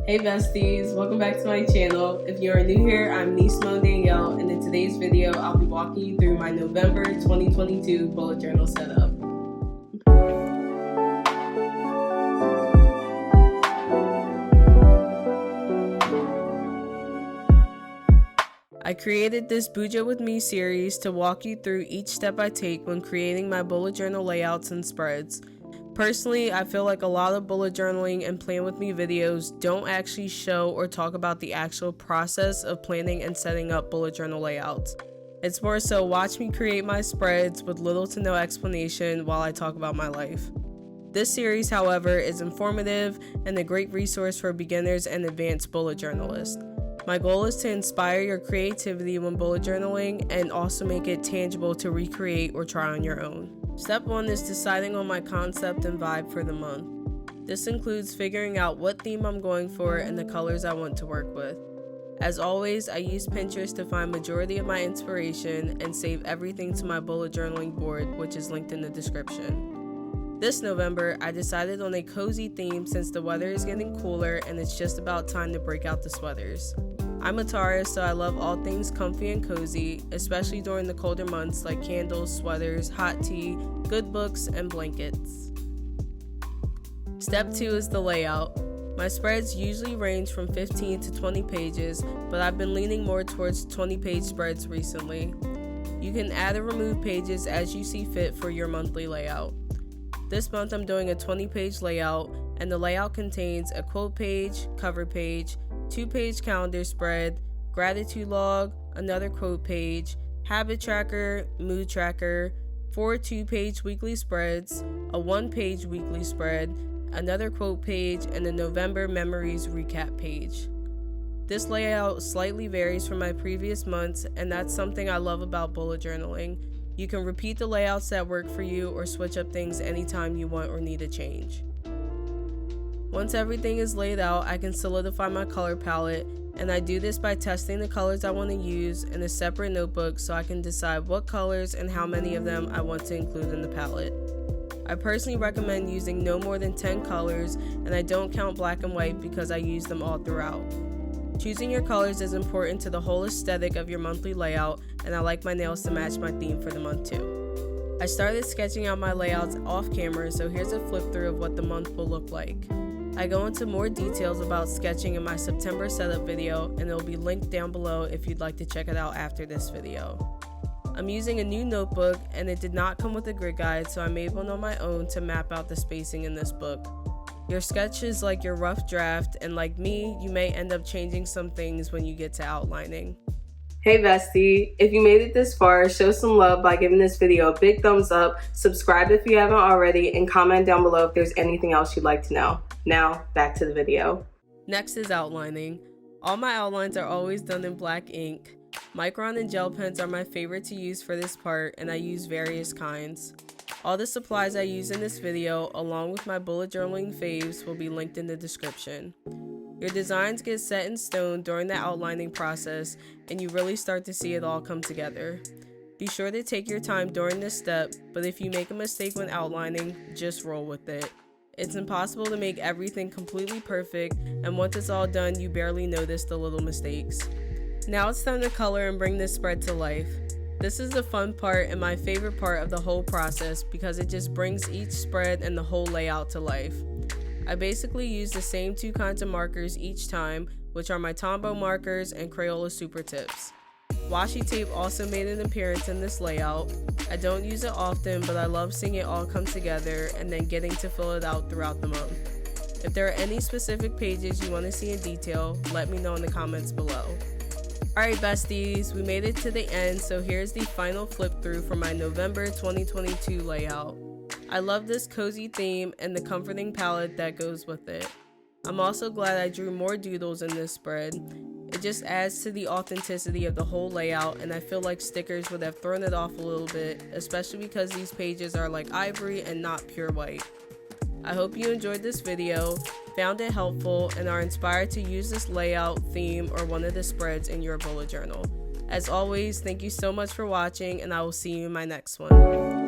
Hey besties, welcome back to my channel. If you are new here, I'm Simone and in today's video, I'll be walking you through my November 2022 bullet journal setup. I created this Bujo with me series to walk you through each step I take when creating my bullet journal layouts and spreads. Personally, I feel like a lot of bullet journaling and plan with me videos don't actually show or talk about the actual process of planning and setting up bullet journal layouts. It's more so watch me create my spreads with little to no explanation while I talk about my life. This series, however, is informative and a great resource for beginners and advanced bullet journalists. My goal is to inspire your creativity when bullet journaling and also make it tangible to recreate or try on your own. Step 1 is deciding on my concept and vibe for the month. This includes figuring out what theme I'm going for and the colors I want to work with. As always, I use Pinterest to find majority of my inspiration and save everything to my bullet journaling board, which is linked in the description. This November, I decided on a cozy theme since the weather is getting cooler and it's just about time to break out the sweaters. I'm a Taurus, so I love all things comfy and cozy, especially during the colder months like candles, sweaters, hot tea, good books, and blankets. Step 2 is the layout. My spreads usually range from 15 to 20 pages, but I've been leaning more towards 20-page spreads recently. You can add or remove pages as you see fit for your monthly layout. This month I'm doing a 20-page layout, and the layout contains a quote page, cover page, 2-page calendar spread, gratitude log, another quote page, habit tracker, mood tracker, 4 2-page weekly spreads, a 1-page weekly spread, another quote page, and a November memories recap page. This layout slightly varies from my previous months, and that's something I love about bullet journaling. You can repeat the layouts that work for you or switch up things anytime you want or need a change. Once everything is laid out, I can solidify my color palette, and I do this by testing the colors I want to use in a separate notebook so I can decide what colors and how many of them I want to include in the palette. I personally recommend using no more than 10 colors, and I don't count black and white because I use them all throughout. Choosing your colors is important to the whole aesthetic of your monthly layout, and I like my nails to match my theme for the month too. I started sketching out my layouts off camera, so here's a flip through of what the month will look like. I go into more details about sketching in my September setup video, and it'll be linked down below if you'd like to check it out after this video. I'm using a new notebook, and it did not come with a grid guide, so I made one on my own to map out the spacing in this book. Your sketch is like your rough draft, and like me, you may end up changing some things when you get to outlining. Hey bestie, if you made it this far, show some love by giving this video a big thumbs up, subscribe if you haven't already, and comment down below if there's anything else you'd like to know. Now, back to the video. Next is outlining. All my outlines are always done in black ink. Micron and gel pens are my favorite to use for this part, and I use various kinds. All the supplies I use in this video, along with my bullet journaling faves, will be linked in the description. Your designs get set in stone during the outlining process, and you really start to see it all come together. Be sure to take your time during this step, but if you make a mistake when outlining, just roll with it. It's impossible to make everything completely perfect, and once it's all done, you barely notice the little mistakes. Now it's time to color and bring this spread to life. This is the fun part and my favorite part of the whole process because it just brings each spread and the whole layout to life. I basically use the same 2 kinds of markers each time, which are my Tombow markers and Crayola Super Tips. Washi tape also made an appearance in this layout. I don't use it often, but I love seeing it all come together and then getting to fill it out throughout the month. If there are any specific pages you want to see in detail, let me know in the comments below. Alright besties, we made it to the end, so here's the final flip through for my November 2022 layout. I love this cozy theme and the comforting palette that goes with it. I'm also glad I drew more doodles in this spread. It just adds to the authenticity of the whole layout, and I feel like stickers would have thrown it off a little bit, especially because these pages are like ivory and not pure white. I hope you enjoyed this video, found it helpful, and are inspired to use this layout, theme, or one of the spreads in your bullet journal. As always, thank you so much for watching, and I will see you in my next one.